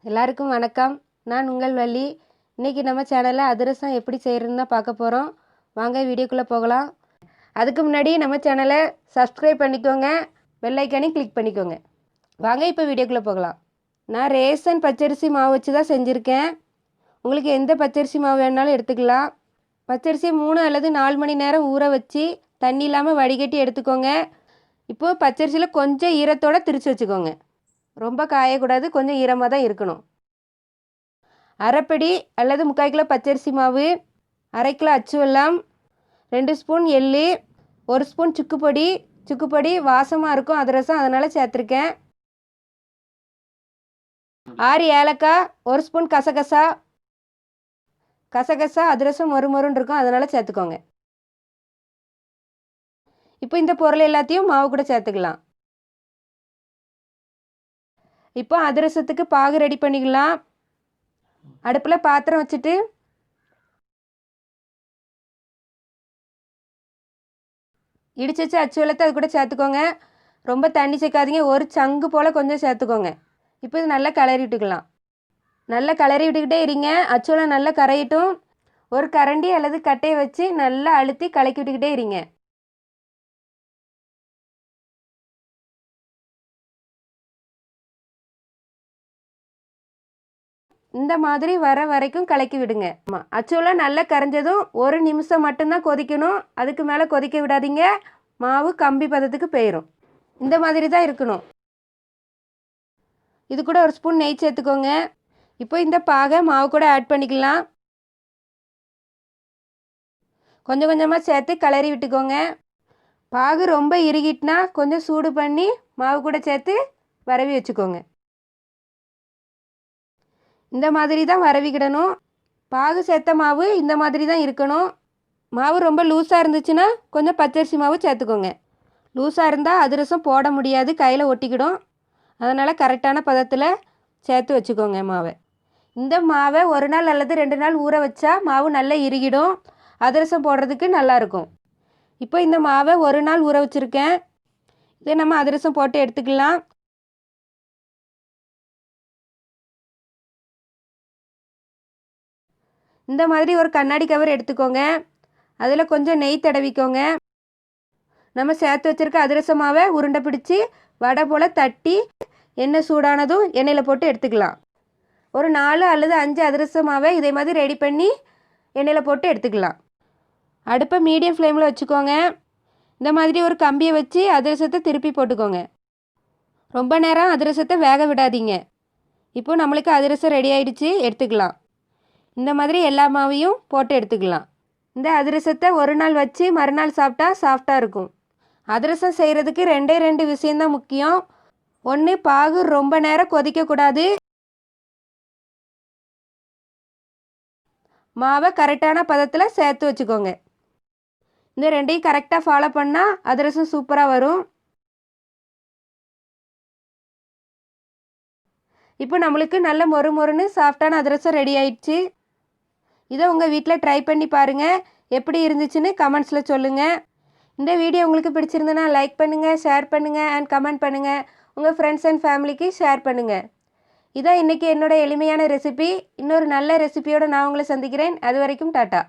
எல்லாருக்கும் வணக்கம். நான் உங்கள் வள்ளி. இன்றைக்கி நம்ம சேனலில் அதிரசம் எப்படி செய்கிறதுன்னு தான் பார்க்க போகிறோம். வாங்க வீடியோக்குள்ளே போகலாம். அதுக்கு முன்னாடி நம்ம சேனலை சப்ஸ்கிரைப் பண்ணிக்கோங்க, பெல் ஐக்கானையும் கிளிக் பண்ணிக்கோங்க. வாங்க இப்போ வீடியோக்குள்ளே போகலாம். நான் ரேஷன் பச்சரிசி மாவு வச்சு தான் செஞ்சுருக்கேன். உங்களுக்கு எந்த பச்சரிசி மாவு வேணாலும் எடுத்துக்கலாம். பச்சரிசி 3 அல்லது 4 மணி நேரம் ஊற வச்சு தண்ணி இல்லாமல் வடிகட்டி எடுத்துக்கோங்க. இப்போது பச்சரிசியில் கொஞ்சம் ஈரத்தோடு திரித்து வச்சுக்கோங்க. ரொம்ப காயக்கூடாது, கொஞ்சம் ஈரமாக தான் இருக்கணும். அரைப்படி அல்லது 3/4 கிலோ பச்சரிசி மாவு, 1/2 கிலோ அச்சு வெல்லம், 2 ஸ்பூன் எள்ளு, 1 ஸ்பூன் சுக்குப்பொடி வாசமாக இருக்கும் அதிரசம், அதனால் சேர்த்துருக்கேன். 6 ஏலக்காய், 1 ஸ்பூன் கசகசா அதிரசம் மொறுமொறுன்னு இருக்கும், அதனால் சேர்த்துக்கோங்க. இப்போ இந்த பொருள் எல்லாத்தையும் மாவு கூட சேர்த்துக்கலாம். இப்போ அதிரசத்துக்கு பாகு ரெடி பண்ணிக்கலாம். அடுப்பில் பாத்திரம் வச்சுட்டு இடிச்சு வச்சு அச்சு வெல்லத்தை அது கூட சேர்த்துக்கோங்க. ரொம்ப தண்ணி சேர்க்காதீங்க, ஒரு சங்கு போல் கொஞ்சம் சேர்த்துக்கோங்க. இப்போ இது நல்லா கிளறி விட்டுக்கலாம். நல்லா கிளறி விட்டுக்கிட்டே இருங்க. அச்சு வெல்லம் நல்லா கரையிட்டும். ஒரு கரண்டி அல்லது கட்டையை வச்சு நல்லா அழுத்தி கலக்கி விட்டுக்கிட்டே இருங்க. இந்த மாதிரி வர வரைக்கும் கலக்கி விடுங்க. அச்சுவெல்லாம் நல்லா கரைஞ்சதும் 1 நிமிஷம் மட்டும்தான் கொதிக்கணும். அதுக்கு மேலே கொதிக்க விடாதீங்க, மாவு கம்பி பதத்துக்கு போயிடும். இந்த மாதிரி தான் இருக்கணும். இது கூட 1 ஸ்பூன் நெய் சேர்த்துக்கோங்க. இப்போ இந்த பாகை மாவு கூட ஆட் பண்ணிக்கலாம். கொஞ்சம் கொஞ்சமாக சேர்த்து கிளறி விட்டுக்கோங்க. பாகு ரொம்ப இறுகிட்டுனா கொஞ்சம் சூடு பண்ணி மாவு கூட சேர்த்து வரவி வச்சுக்கோங்க. இந்த மாதிரி தான் வரவிக்கிடணும். பாகு சேர்த்த மாவு இந்த மாதிரி தான் இருக்கணும். மாவு ரொம்ப லூஸாக இருந்துச்சுன்னா கொஞ்சம் பச்சரிசி மாவு சேர்த்துக்கோங்க. லூஸாக இருந்தால் அதிரசம் போட முடியாது, கையில் ஒட்டிக்கிடும். அதனால் கரெக்டான பதத்தில் சேர்த்து வச்சுக்கோங்க மாவை. இந்த மாவை 1 நாள் அல்லது 2 நாள் ஊற வச்சா மாவு நல்லா இறுகிடும், அதிரசம் போடுறதுக்கு நல்லாயிருக்கும். இப்போ இந்த மாவை 1 நாள் ஊற வச்சுருக்கேன். இதை நம்ம அதிரசம் போட்டு எடுத்துக்கலாம். இந்த மாதிரி ஒரு கண்ணாடி கவர் எடுத்துக்கோங்க. அதில் கொஞ்சம் நெய் தடவிக்கோங்க. நம்ம சேர்த்து வச்சுருக்க அதிரச மாவை உருண்டை பிடிச்சி வடை போல் தட்டி எண்ணெய் சூடானதும் எண்ணெயில் போட்டு எடுத்துக்கலாம். ஒரு 4 அல்லது 5 அதிரச மாவை இதே மாதிரி ரெடி பண்ணி எண்ணெயில் போட்டு எடுத்துக்கலாம். அடுப்பை மீடியம் ஃப்ளேமில் வச்சுக்கோங்க. இந்த மாதிரி ஒரு கம்பியை வச்சு அதிரசத்தை திருப்பி போட்டுக்கோங்க. ரொம்ப நேரம் அதிரசத்தை வேக விடாதீங்க. இப்போது நம்மளுக்கு அதிரசம் ரெடி ஆகிடுச்சு, எடுத்துக்கலாம். இந்த மாதிரி எல்லா மாவையும் போட்டு எடுத்துக்கலாம். இந்த அதிரசத்தை 1 நாள் வச்சு மறுநாள் சாப்பிட்டா சாஃப்டாக இருக்கும். அதிரசம் செய்கிறதுக்கு 2 விஷயந்தான் முக்கியம். 1, பாகு ரொம்ப நேரம் கொதிக்கக்கூடாது. மாவை கரெக்டான பதத்தில் சேர்த்து வச்சுக்கோங்க. இந்த 2ஐயும் கரெக்டாக ஃபாலோ பண்ணால் அதிரசம் சூப்பராக வரும். இப்போ நம்மளுக்கு நல்ல மொறுமொறுன்னு சாஃப்டான அதிரசம் ரெடி ஆயிடுச்சு. இதை உங்கள் வீட்டில் ட்ரை பண்ணி பாருங்கள். எப்படி இருந்துச்சுன்னு கமெண்ட்ஸில் சொல்லுங்கள். இந்த வீடியோ உங்களுக்கு பிடிச்சிருந்தனா லைக் பண்ணுங்கள், ஷேர் பண்ணுங்கள் அண்ட் கமெண்ட் பண்ணுங்கள். உங்கள் ஃப்ரெண்ட்ஸ் அண்ட் ஃபேமிலிக்கு ஷேர் பண்ணுங்கள். இதான் இன்றைக்கி என்னோடய எளிமையான ரெசிபி. இன்னொரு நல்ல ரெசிபியோடு நான் உங்களை சந்திக்கிறேன். அது வரைக்கும் டாட்டா.